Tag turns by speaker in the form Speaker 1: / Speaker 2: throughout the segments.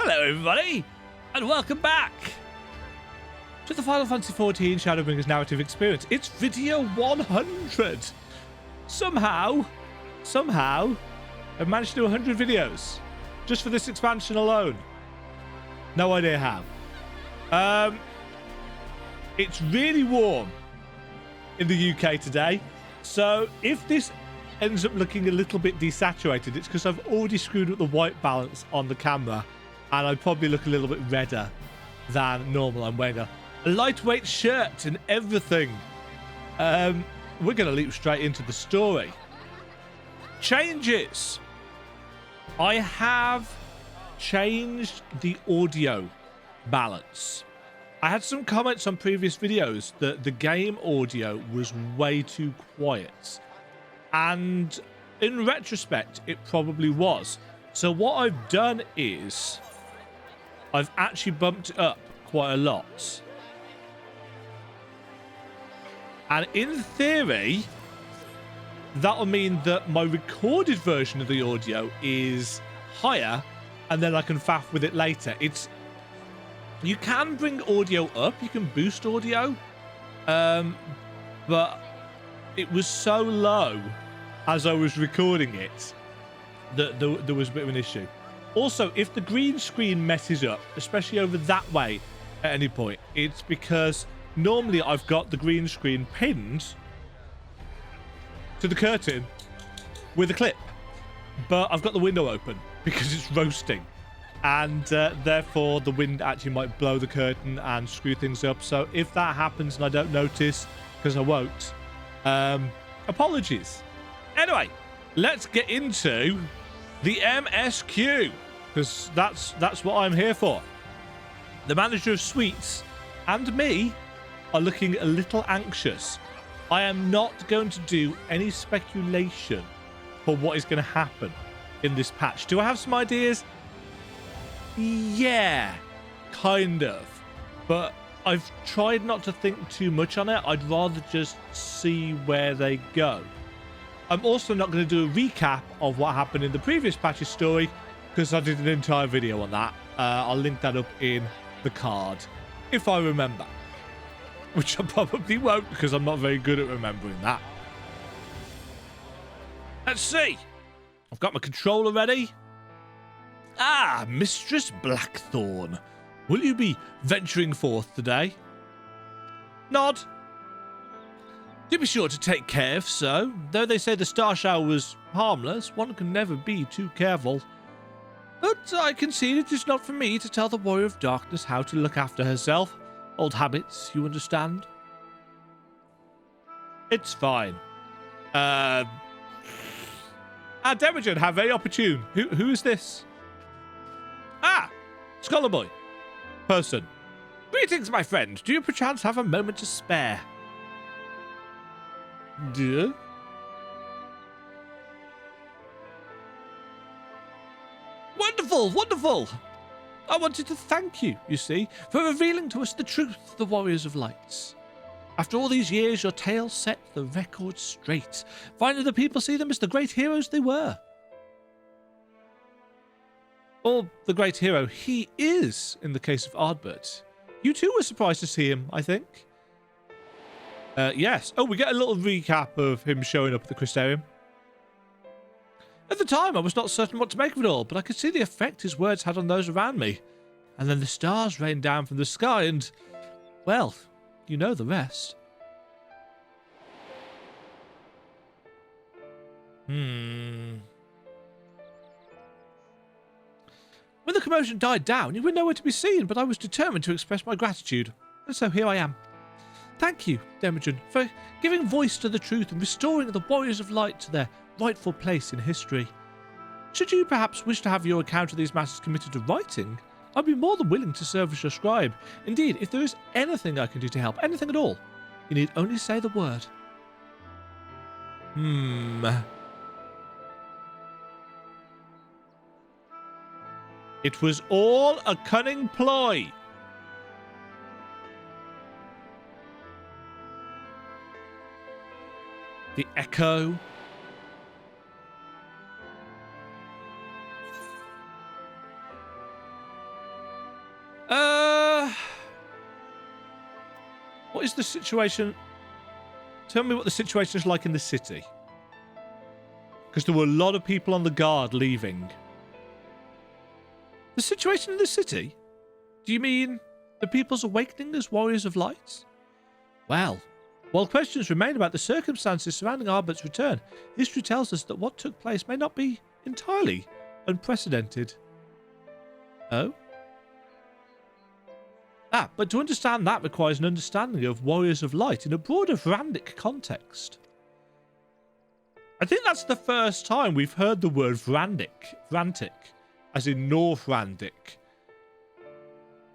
Speaker 1: Hello everybody, and welcome back to the Final Fantasy XIV Shadowbringers narrative experience. It's video 100. Somehow, I've managed to do 100 videos just for this expansion alone. No idea how. It's really warm in the UK today, so if this ends up looking a little bit desaturated, it's because I've already screwed up the white balance on the camera, and I probably look a little bit redder than normal. I'm wearing a lightweight shirt and everything. We're going to leap straight into the story. Changes. I have changed the audio balance. I had some comments on previous videos that the game audio was way too quiet. And in retrospect, it probably was. So what I've done is I've actually bumped it up quite a lot. And in theory, that'll mean that my recorded version of the audio is higher, and then I can faff with it later. You can bring audio up, you can boost audio, but it was so low as I was recording it that there was a bit of an issue. Also, if the green screen messes up, especially over that way at any point, it's because normally I've got the green screen pinned to the curtain with a clip, but I've got the window open because it's roasting, and therefore the wind actually might blow the curtain and screw things up. So if that happens and I don't notice, because I won't, apologies. Anyway, let's get into the MSQ, because that's what I'm here for. The manager of Sweets and me are looking a little anxious. I am not going to do any speculation for what is going to happen in this patch. Do I have some ideas? Yeah, kind of. But I've tried not to think too much on it. I'd rather just see where they go. I'm also not going to do a recap of what happened in the previous patch's story, because I did an entire video on that. I'll link that up in the card, if I remember. Which I probably won't, because I'm not very good at remembering that. Let's see. I've got my controller ready. Ah, Mistress Blackthorne. Will you be venturing forth today? Nod. Do be sure to take care if so. Though they say the star shower was harmless, one can never be too careful. But I concede it is not for me to tell the Warrior of Darkness how to look after herself. Old habits, you understand? It's fine. Demajen, how very opportune. Who is this? Ah, Scholar Boy. Person. Greetings, my friend. Do you perchance have a moment to spare? Dear? Wonderful, wonderful. I wanted to thank you, you see, for revealing to us the truth of the Warriors of Lights. After all these years, your tale set the record straight. Finally, the people see them as the great heroes they were. Or the great hero he is, in the case of Ardbert. You too were surprised to see him, I think. Yes. Oh, we get a little recap of him showing up at the Crystarium. At the time, I was not certain what to make of it all, but I could see the effect his words had on those around me. And then the stars rained down from the sky and, well, you know the rest. When the commotion died down, you were nowhere to be seen, but I was determined to express my gratitude. And so here I am. Thank you, Demajen, for giving voice to the truth and restoring the Warriors of Light to their rightful place in history. Should you perhaps wish to have your account of these matters committed to writing, I'd be more than willing to serve as your scribe. Indeed, if there is anything I can do to help, anything at all, you need only say the word. It was all a cunning ploy. The echo. is the situation? Tell me what the situation is like in the city. Because there were a lot of people on the guard leaving. The situation in the city? Do you mean the people's awakening as warriors of light? Well, while questions remain about the circumstances surrounding Arbert's return, history tells us that what took place may not be entirely unprecedented. Oh? But to understand that requires an understanding of warriors of light in a broader Vrandic context. I think that's the first time we've heard the word Vrantic, as in North Vrandic.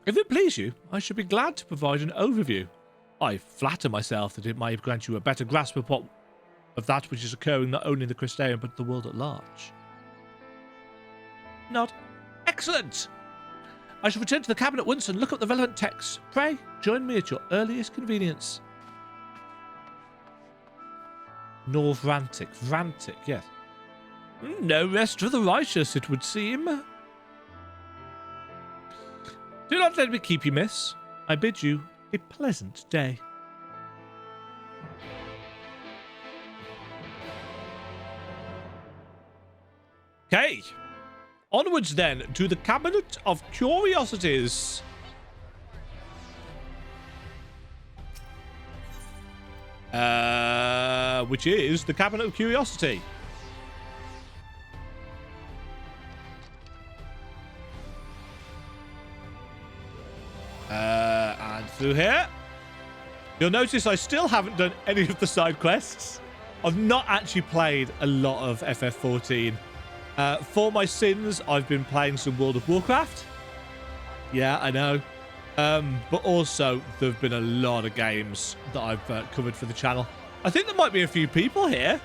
Speaker 1: If it please you, I should be glad to provide an overview. I flatter myself that it might grant you a better grasp of that which is occurring not only in the Crystarium but the world at large. Not excellent! I shall return to the cabin at once and look up the relevant texts. Pray, join me at your earliest convenience. North Vrantic. Vrantic, yes. No rest for the righteous, it would seem. Do not let me keep you, miss. I bid you a pleasant day. Okay. Onwards then to the Cabinet of Curiosities. Which is the Cabinet of Curiosity. And through here. You'll notice I still haven't done any of the side quests. I've not actually played a lot of FF14. For my sins, I've been playing some World of Warcraft. Yeah, I know. But also, there have been a lot of games that I've covered for the channel. I think there might be a few people here.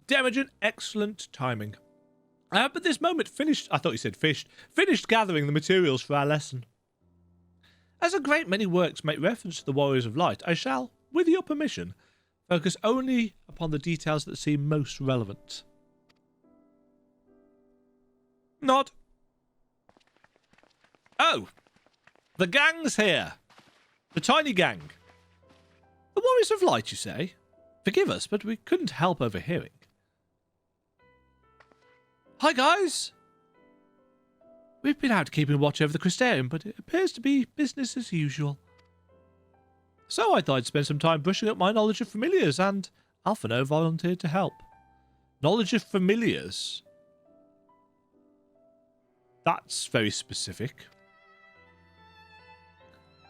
Speaker 1: Demajen, excellent timing. But this moment finished... I thought you said fished. Finished gathering the materials for our lesson. As a great many works make reference to the Warriors of Light, I shall, with your permission, focus only upon the details that seem most relevant. Nod. Oh, the gang's here. The tiny gang. The Warriors of Light, you say? Forgive us, but we couldn't help overhearing. Hi, guys. We've been out keeping watch over the Crystarium, but it appears to be business as usual. So I thought I'd spend some time brushing up my knowledge of familiars, and Alphino volunteered to help. Knowledge of familiars? That's very specific.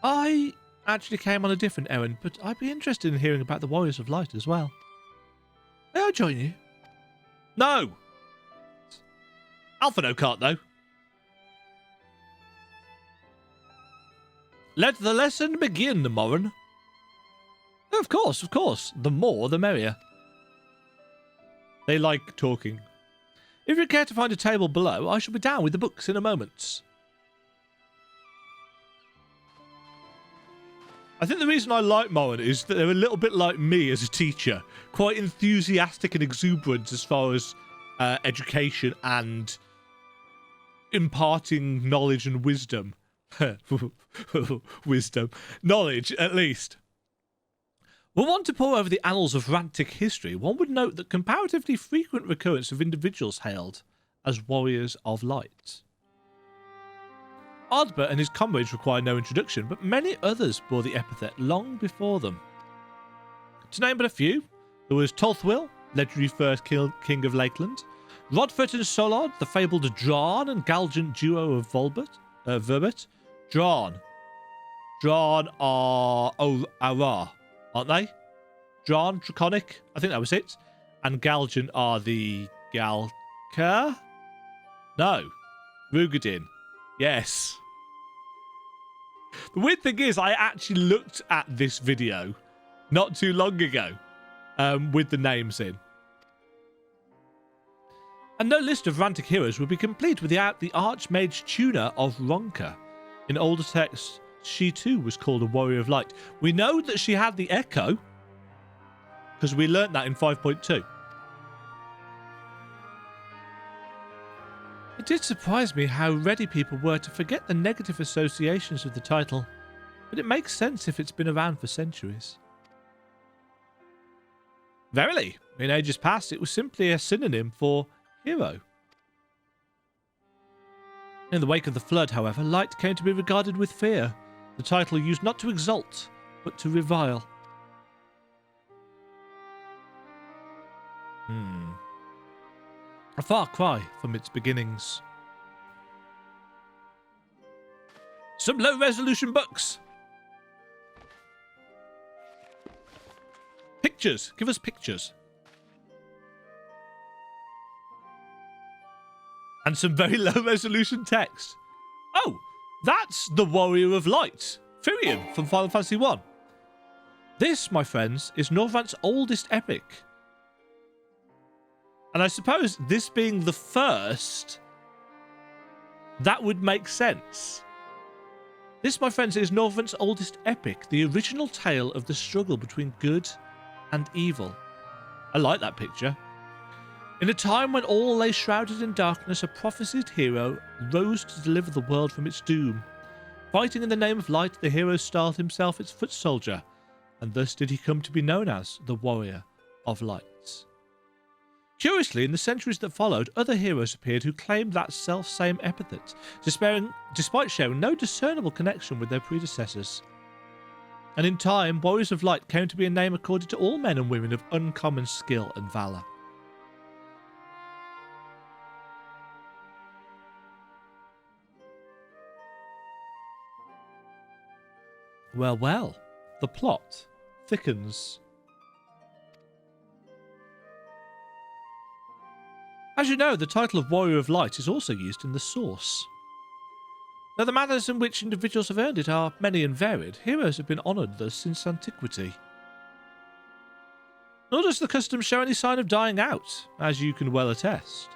Speaker 1: I actually came on a different errand, but I'd be interested in hearing about the Warriors of Light as well. May I join you? No! Alphino can't, though. Let the lesson begin, Morron. Of course, of course. The more, the merrier. They like talking. If you care to find a table below, I shall be down with the books in a moment. I think the reason I like Morron is that they're a little bit like me as a teacher. Quite enthusiastic and exuberant as far as education and imparting knowledge and wisdom. Wisdom. Knowledge, at least. Were one to pore over the annals of Rak'Tika history, one would note that comparatively frequent recurrence of individuals hailed as warriors of light. Ardbert and his comrades require no introduction, but many others bore the epithet long before them. To name but a few, there was Tolthwyl, legendary first king of Lakeland, Rodfert and Solod, the fabled Dran and Galgant duo of Verbert. Dran are Ara, aren't they? Dran, Draconic, I think that was it. And Galgant are the Galka? No. Rugadin. Yes. The weird thing is, I actually looked at this video not too long ago with the names in. And no list of Rantic heroes would be complete without the Archmage Tuna of Ronka. In older texts, she too was called a warrior of light. We know that she had the Echo. because we learnt that in 5.2. It did surprise me how ready people were to forget the negative associations with the title, but it makes sense if it's been around for centuries. Verily, in ages past, it was simply a synonym for hero. In the wake of the flood, however, light came to be regarded with fear, the title used not to exalt, but to revile. A far cry from its beginnings. Some low-resolution books! Pictures! Give us pictures. And some very low-resolution text. Oh, that's the Warrior of Light, Firion from Final Fantasy I. This, my friends, is Northrant's oldest epic. And I suppose this being the first, that would make sense. This, my friends, is Northrant's oldest epic, the original tale of the struggle between good and evil. I like that picture. In a time when all lay shrouded in darkness, a prophesied hero rose to deliver the world from its doom. Fighting in the name of light, the hero styled himself its foot soldier, and thus did he come to be known as the Warrior of Light. Curiously, in the centuries that followed, other heroes appeared who claimed that self-same epithet, despite sharing no discernible connection with their predecessors. And in time, Warriors of Light came to be a name accorded to all men and women of uncommon skill and valour. Well, well, the plot thickens. As you know, the title of Warrior of Light is also used in the source. Though the manners in which individuals have earned it are many and varied, heroes have been honoured thus since antiquity. Nor does the custom show any sign of dying out, as you can well attest.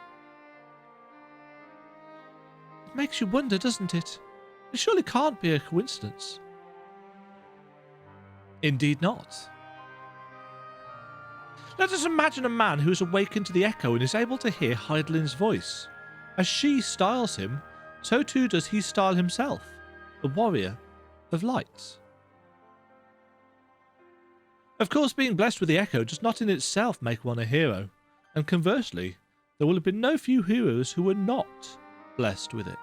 Speaker 1: It makes you wonder, doesn't it? It surely can't be a coincidence. Indeed not. Let us imagine a man who is awakened to the echo and is able to hear Hydaelyn's voice. As she styles him, so too does he style himself, the Warrior of Light. Of course, being blessed with the echo does not in itself make one a hero, and conversely, there will have been no few heroes who were not blessed with it.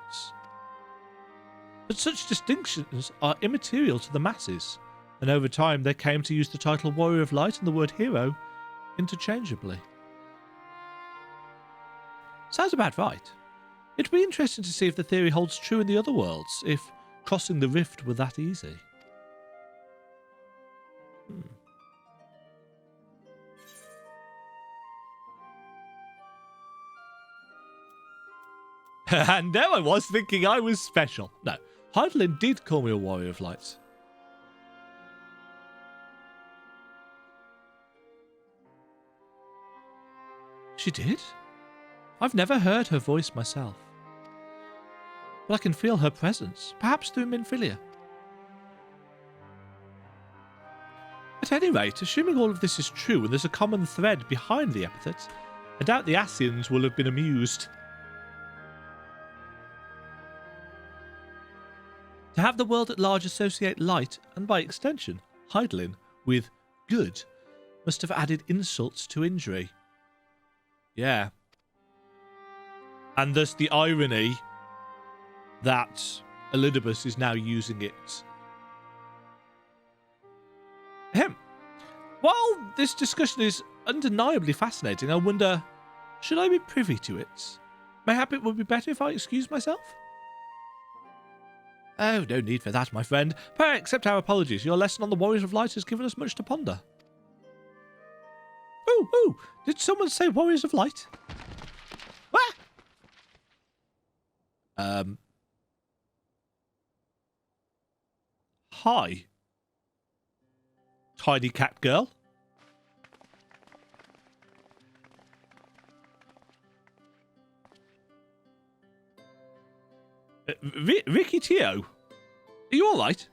Speaker 1: But such distinctions are immaterial to the masses, and over time they came to use the title Warrior of Light and the word hero interchangeably. Sounds about right. It'd be interesting to see if the theory holds true in the other worlds, if crossing the rift were that easy. And there I was thinking I was special. No, Hydaelyn did call me a Warrior of Light. She did? I've never heard her voice myself. But I can feel her presence, perhaps through Minfilia. At any rate, assuming all of this is true and there's a common thread behind the epithet, I doubt the Ascians will have been amused. To have the world at large associate light, and by extension, Hydaelyn, with good, must have added insults to injury. Yeah. And thus the irony that Elidibus is now using it. While this discussion is undeniably fascinating, I wonder, should I be privy to it? Mayhap it would be better if I excused myself? Oh, no need for that, my friend. Pray accept our apologies. Your lesson on the Warriors of Light has given us much to ponder. Ooh, did someone say Warriors of Light? Ah! Hi. Tiny cat girl. Ricky Tio, are you all right?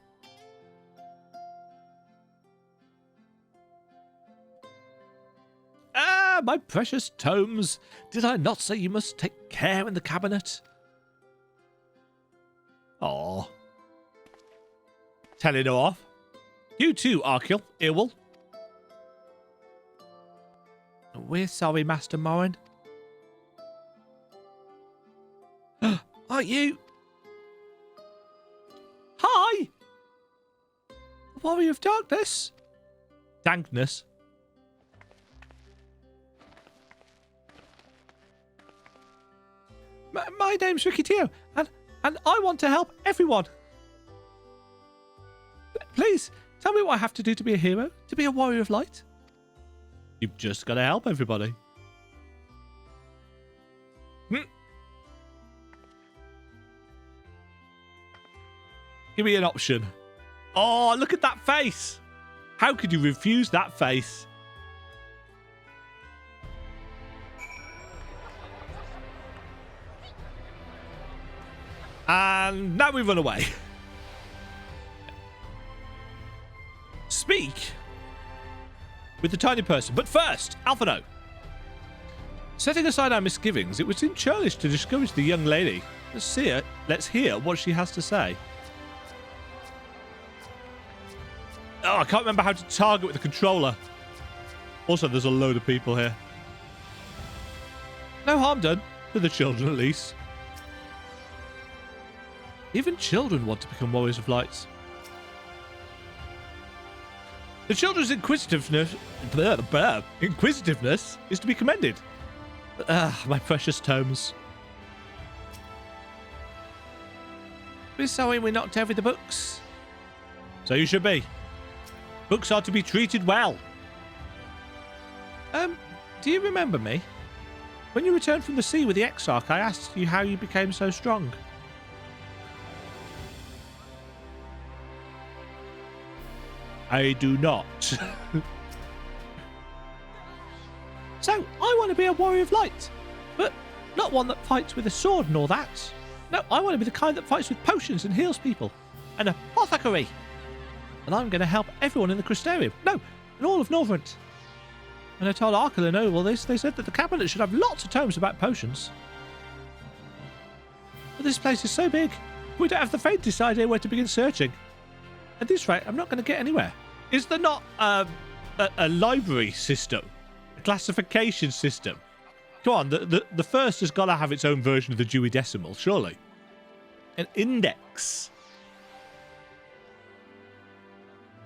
Speaker 1: My precious tomes. Did I not say you must take care in the cabinet? Oh. Telling her off. You too, Arkil. Irwell. We're sorry, Master Morron. Are you? Hi! Warrior of Darkness? Dankness. My name's Rak'Tika, and I want to help everyone. Please, tell me what I have to do to be a hero, to be a warrior of light. You've just got to help everybody. Give me an option. Oh, look at that face. How could you refuse that face? And now we run away. Speak with the tiny person. But first, Alphino. Setting aside our misgivings, it would seem churlish to discourage the young lady. Let's hear what she has to say. Oh, I can't remember how to target with the controller. Also, there's a load of people here. No harm done. To the children, at least. Even children want to become warriors of light. The children's inquisitiveness is to be commended. My precious tomes. We're sorry we knocked over the books. So you should be. Books are to be treated well. Do you remember me? When you returned from the sea with the Exarch, I asked you how you became so strong. I do not. So, I want to be a warrior of light, but not one that fights with a sword and all that. No, I want to be the kind that fights with potions and heals people. An apothecary. And I'm going to help everyone in the Crystarium. No, in all of Northrend. And I told Arkil and Oval this. They said that the cabinet should have lots of tomes about potions. But this place is so big, we don't have the faintest idea where to begin searching. At this rate, I'm not going to get anywhere. Is there not a library system? A classification system? Come on, the first has got to have its own version of the Dewey Decimal, surely. An index.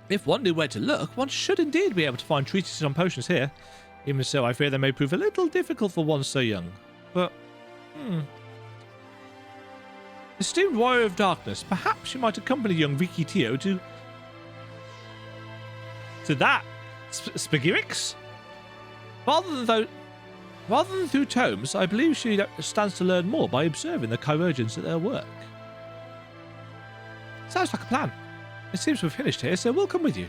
Speaker 1: If one knew where to look, one should indeed be able to find treatises on potions here. Even so, I fear they may prove a little difficult for one so young. But, Esteemed Warrior of Darkness, perhaps you might accompany young Rak'Tika to that Spagirix? Rather than through tomes, I believe she stands to learn more by observing the chirurgeons at their work. Sounds like a plan. It seems we're finished here, so we'll come with you.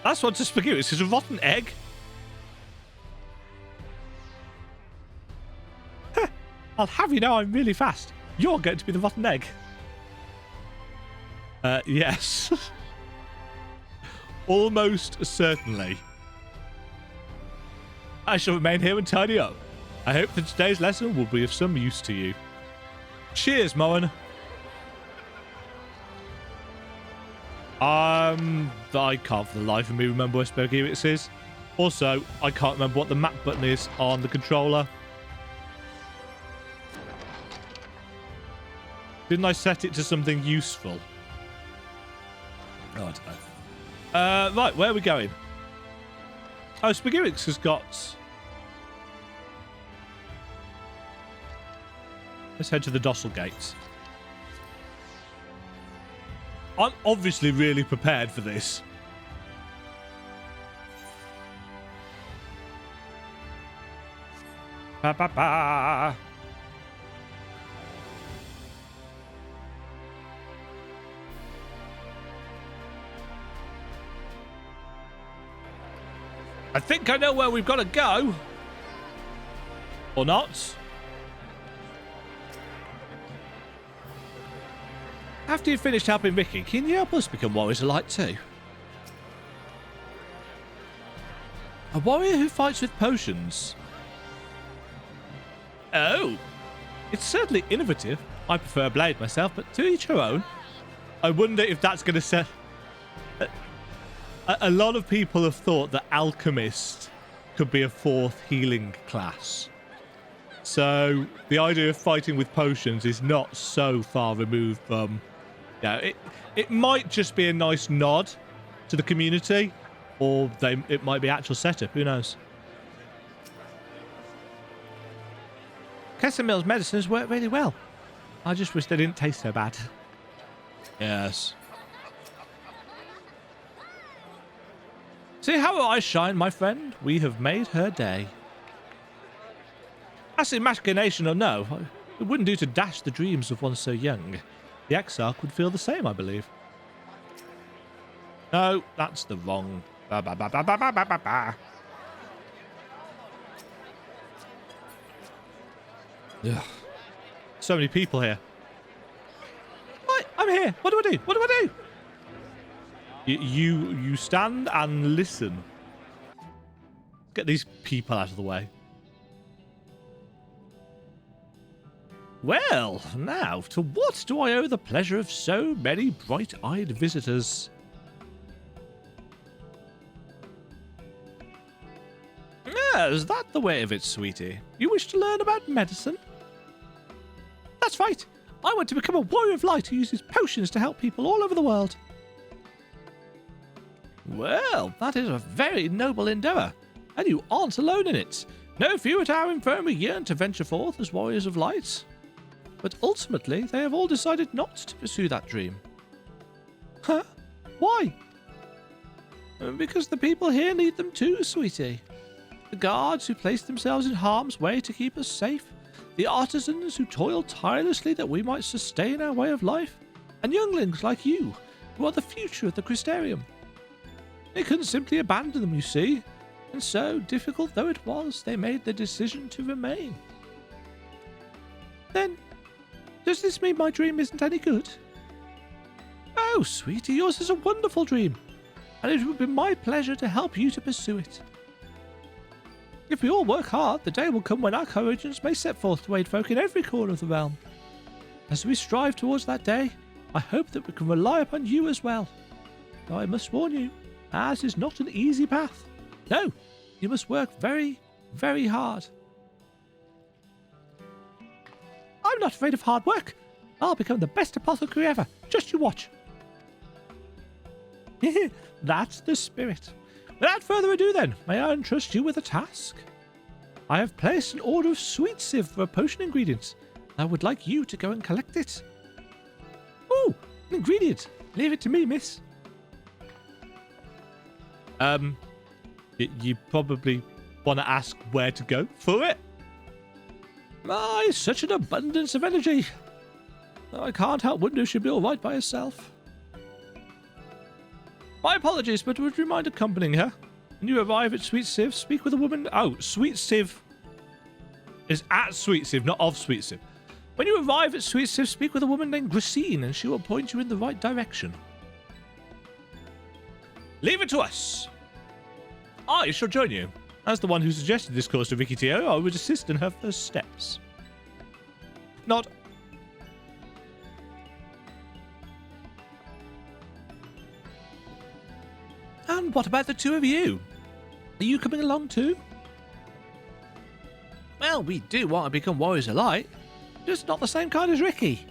Speaker 1: That's what to Spagirix is a rotten egg. I'll have you know I'm really fast. You're going to be the rotten egg. Yes. Almost certainly. I shall remain here and tidy up. I hope that today's lesson will be of some use to you. Cheers, Morron. I can't for the life of me remember where Spagirix is. Also, I can't remember what the map button is on the controller. Didn't I set it to something useful? Oh, I don't know. Right, where are we going? Oh, Spagirix has got... Let's head to the Dossel Gates. I'm obviously really prepared for this. Ba ba ba. I think I know where we've got to go. Or not. After you've finished helping Ricky, can you help us become warriors of light too? A warrior who fights with potions. Oh, it's certainly innovative. I prefer a blade myself, but to each her own. I wonder if that's going to set... A lot of people have thought that alchemist could be a fourth healing class. So the idea of fighting with potions is not so far removed from... Yeah, it might just be a nice nod to the community, or it might be actual setup. Who knows? Kesselmill's medicines work really well. I just wish they didn't taste so bad. Yes. See how I shine, my friend? We have made her day. Acid machination or no, it wouldn't do to dash the dreams of one so young. The Exarch would feel the same, I believe. No, that's the wrong... Ba, ba, ba, ba, ba, ba, ba, ba. Ugh. So many people here. Hi, I'm here. What do I do? What do I do? You stand and listen. Get these people out of the way. Well, now, to what do I owe the pleasure of so many bright-eyed visitors? Is that the way of it, sweetie? You wish to learn about medicine? That's right. I want to become a warrior of light who uses potions to help people all over the world. Well, that is a very noble endeavour, and you aren't alone in it. No few at our infirmary yearn to venture forth as warriors of light. But ultimately, they have all decided not to pursue that dream. Huh? Why? Because the people here need them too, sweetie. The guards who place themselves in harm's way to keep us safe, the artisans who toil tirelessly that we might sustain our way of life, and younglings like you, who are the future of the Crystarium. They couldn't simply abandon them, you see, and so, difficult though it was, they made the decision to remain. Then, does this mean my dream isn't any good? Oh, sweetie, yours is a wonderful dream, and it would be my pleasure to help you to pursue it. If we all work hard, the day will come when our co-agents may set forth to aid folk in every corner of the realm. As we strive towards that day, I hope that we can rely upon you as well. Though I must warn you, ours is not an easy path. No, you must work very, very hard. I'm not afraid of hard work. I'll become the best apothecary ever. Just you watch. That's the spirit. Without further ado then, may I entrust you with a task? I have placed an order of Sweet Sieve for potion ingredients. I would like you to go and collect it. Ooh, an ingredient. Leave it to me, miss. You probably want to ask where to go for it? My, such an abundance of energy. I can't help wonder if she'll be all right by herself. My apologies, but would you mind accompanying her? When you arrive at Sweet Sieve, speak with a woman... Oh, Sweet Sieve is at Sweet Sieve, not of Sweet Sieve. When you arrive at Sweet Sieve, speak with a woman named Gracine, and she will point you in the right direction. Leave it to us. I shall join you. As the one who suggested this course to Vicky Tio, I would assist in her first steps. Not... And what about the two of you? Are you coming along too? Well, we do want to become warriors of light, just not the same kind as Ricky.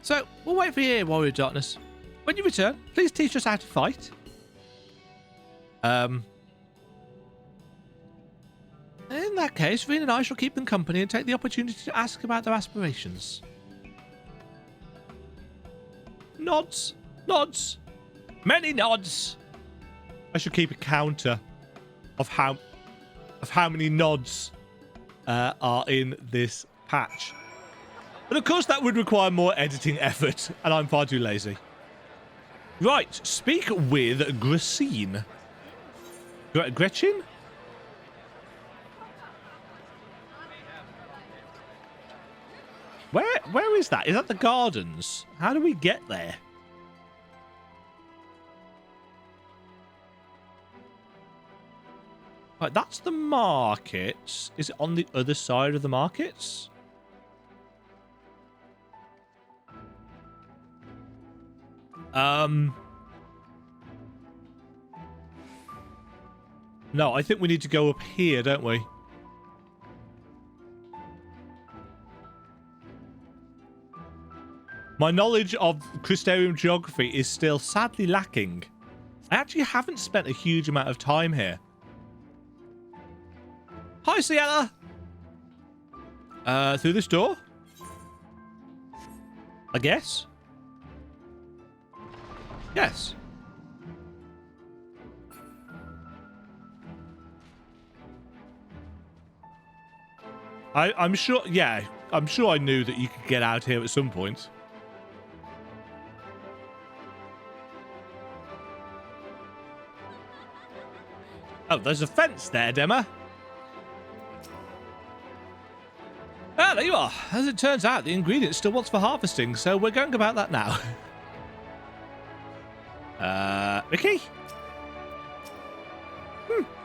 Speaker 1: So, we'll wait for you here, Warrior of Darkness. When you return, please teach us how to fight. In that case, Reen and I shall keep them company and take the opportunity to ask about their aspirations. Nods. Nods. Many nods. I should keep a counter of how many nods are in this patch. But of course that would require more editing effort, and I'm far too lazy. Right, speak with Gracine. Gretchen? Where is that? Is that the gardens? How do we get there? Right, that's the markets. Is it on the other side of the markets? No, I think we need to go up here, don't we? My knowledge of Crystarium geography is still sadly lacking. I actually haven't spent a huge amount of time here. Hi, Sienna! Through this door? I guess? Yes. I'm sure, yeah, I'm sure I knew that you could get out here at some point. Oh, there's a fence there, Dema. Ah, there you are. As it turns out, the ingredient still wants for harvesting, so we're going about that now. Ricky?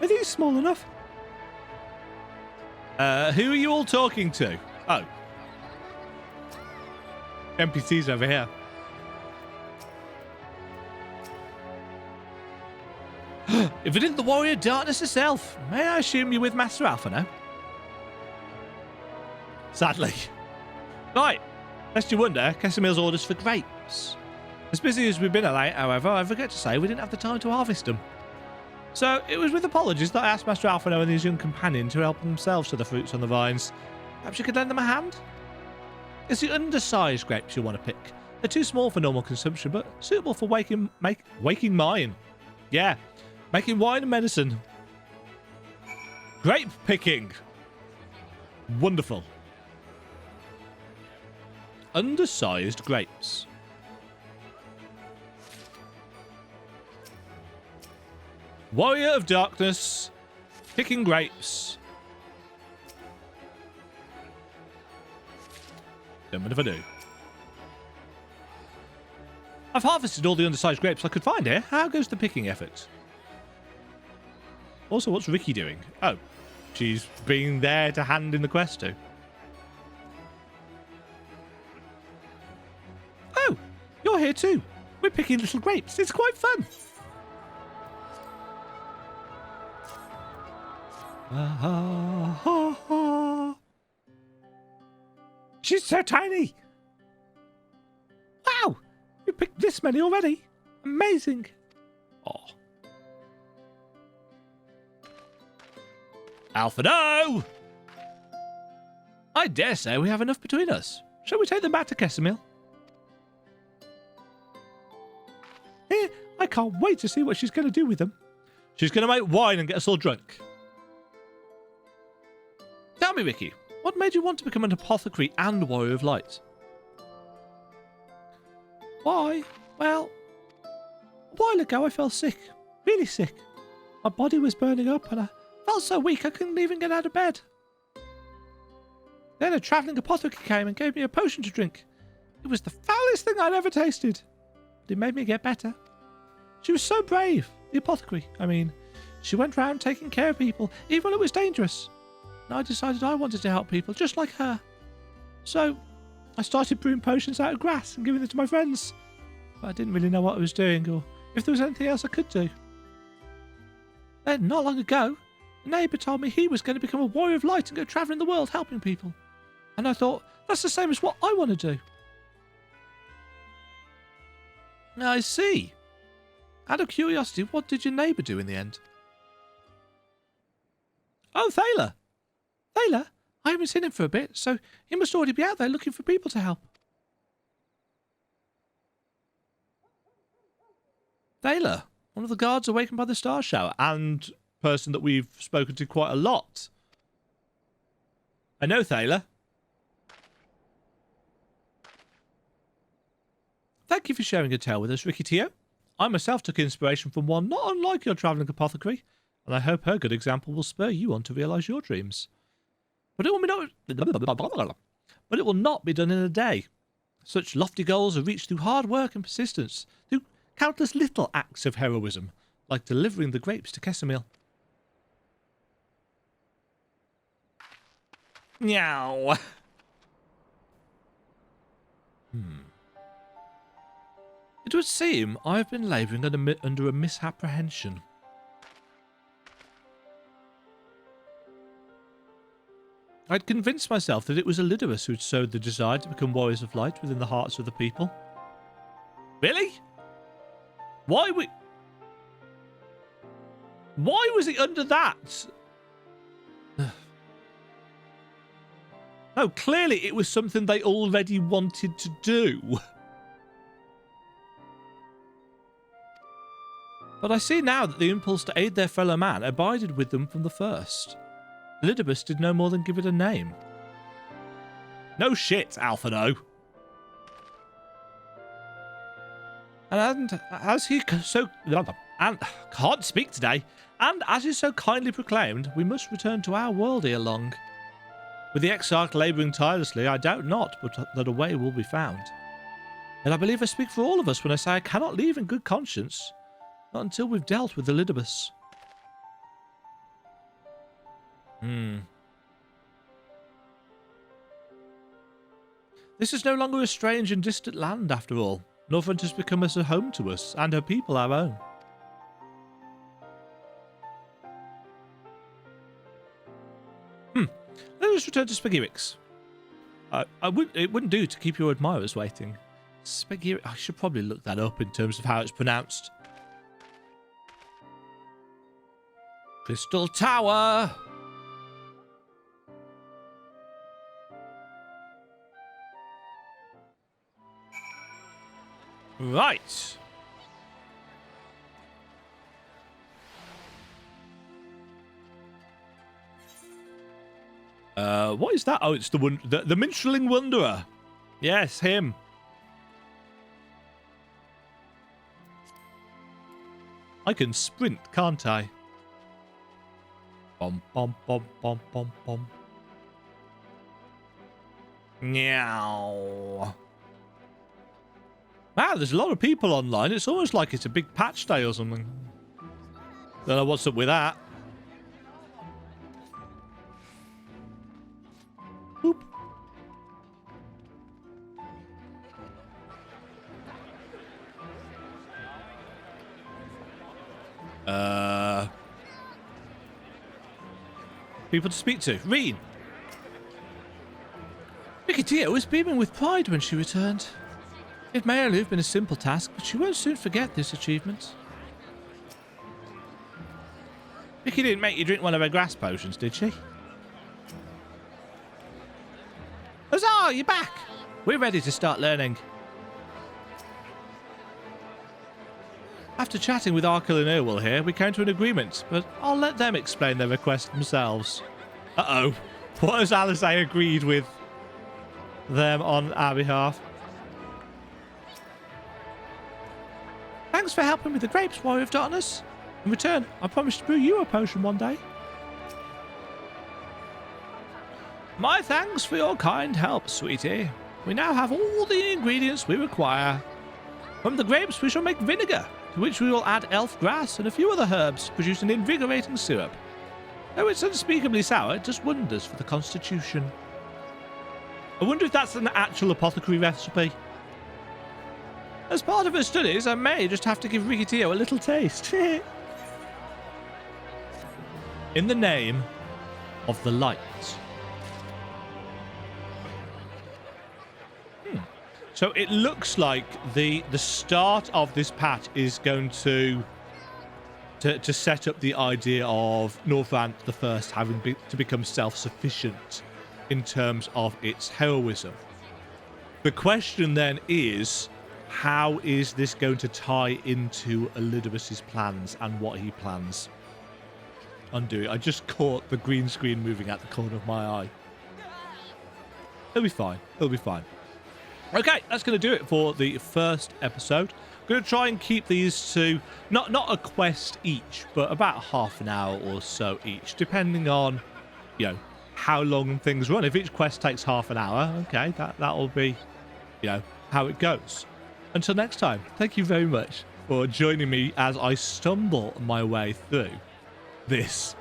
Speaker 1: Are these small enough? Who are you all talking to? Oh. NPCs over here. If it isn't the Warrior of Darkness herself, may I assume you're with Master Alpha now? Sadly. Right. Lest you wonder, Casimil's orders for grapes. As busy as we've been late, however, I forget to say we didn't have the time to harvest them. So it was with apologies that I asked Master Alphino and his young companion to help themselves to the fruits on the vines. Perhaps you could lend them a hand? It's the undersized grapes you want to pick. They're too small for normal consumption, but suitable for waking wine. Yeah, making wine and medicine. Grape picking. Wonderful. Undersized grapes. Warrior of Darkness, picking grapes. Then what if I do? I've harvested all the undersized grapes I could find here. How goes the picking effort? Also, what's Ricky doing? Oh, she's being there to hand in the quest to. Oh, you're here too. We're picking little grapes. It's quite fun. She's so tiny. Wow, you picked this many already. Amazing. Oh. Alphino! I dare say we have enough between us. Shall we take them back to Casimil? I can't wait to see what she's going to do with them. She's going to make wine and get us all drunk. Tell me, Ricky, what made you want to become an apothecary and warrior of light? Why? Well, a while ago I fell sick. Really sick. My body was burning up and I felt so weak I couldn't even get out of bed. Then a travelling apothecary came and gave me a potion to drink. It was the foulest thing I'd ever tasted. But it made me get better. She was so brave, the apothecary. I mean, she went round taking care of people, even when it was dangerous. And I decided I wanted to help people, just like her. So, I started brewing potions out of grass and giving them to my friends. But I didn't really know what I was doing, or if there was anything else I could do. Then, not long ago, a neighbour told me he was going to become a warrior of light and go travelling the world helping people. And I thought, that's the same as what I want to do. I see. Out of curiosity, what did your neighbour do in the end? Oh, Thaler. Thaler? I haven't seen him for a bit, so he must already be out there looking for people to help. Thaler, one of the guards awakened by the star shower, and person that we've spoken to quite a lot. I know Thaler. Thank you for sharing your tale with us, Ricky Tio. I myself took inspiration from one not unlike your travelling apothecary, and I hope her good example will spur you on to realise your dreams. But it will not be done in a day. Such lofty goals are reached through hard work and persistence, through countless little acts of heroism, like delivering the grapes to Casimil. Meow. It would seem I have been labouring under a misapprehension. I'd convinced myself that it was Elidibus who had sowed the desire to become warriors of light within the hearts of the people. Really? Why was he under that? No, clearly it was something they already wanted to do. But I see now that the impulse to aid their fellow man abided with them from the first. Elidibus did no more than give it a name. No shit, Alphino. And as he so... and can't speak today. And as is so kindly proclaimed, we must return to our world ere long. With the Exarch labouring tirelessly, I doubt not but that a way will be found. And I believe I speak for all of us when I say I cannot leave in good conscience, not until we've dealt with Elidibus. This is no longer a strange and distant land, after all. Northrend has become as a home to us, and her people our own. Let us return to Spagirix. It wouldn't do to keep your admirers waiting. Spagirix, I should probably look that up in terms of how it's pronounced. Crystal Tower! Right. What is that? Oh, it's the minstrelling wanderer. Yes, him. I can sprint, can't I? Bom bom bom bom bom bom. Meow. Wow, there's a lot of people online. It's almost like it's a big patch day or something. Don't know what's up with that. Boop. People to speak to. Reen. Rak'Tika was beaming with pride when she returned. It may only have been a simple task, but she won't soon forget this achievement. Vicky didn't make you drink one of her grass potions, did she? Huzzah, you're back! We're ready to start learning. After chatting with Arkell and Irwell here, we came to an agreement, but I'll let them explain their request themselves. Uh-oh. What has Alizé agreed with them on our behalf? Thanks for helping with the grapes, Warrior of Darkness. In return, I promise to brew you a potion one day. My thanks for your kind help, sweetie. We now have all the ingredients we require. From the grapes, we shall make vinegar, to which we will add elf grass and a few other herbs to produce an invigorating syrup. Though it's unspeakably sour, it does wonders for the constitution. I wonder if that's an actual apothecary recipe. As part of her studies, I may just have to give Rak'Tika a little taste. In the name of the light. So it looks like the start of this patch is going to set up the idea of Northrend the First having to become self-sufficient in terms of its heroism. The question then is, how is this going to tie into Elidibus's plans and what he plans on doing? I just caught the green screen moving at the corner of my eye. It'll be fine. It'll be fine. Okay, that's going to do it for the first episode. I'm going to try and keep these to not a quest each, but about half an hour or so each, depending on, you know, how long things run. If each quest takes half an hour, okay, that'll be, you know, how it goes. Until next time, thank you very much for joining me as I stumble my way through this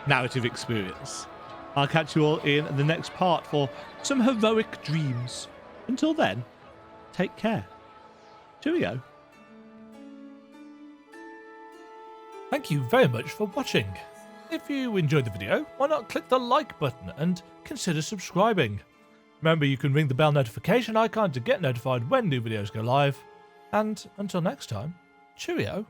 Speaker 1: narrative experience. I'll catch you all in the next part for some heroic dreams. Until then, take care. Cheerio.
Speaker 2: Thank you very much for watching. If you enjoyed the video, why not click the like button and consider subscribing. Remember, you can ring the bell notification icon to get notified when new videos go live. And until next time, cheerio.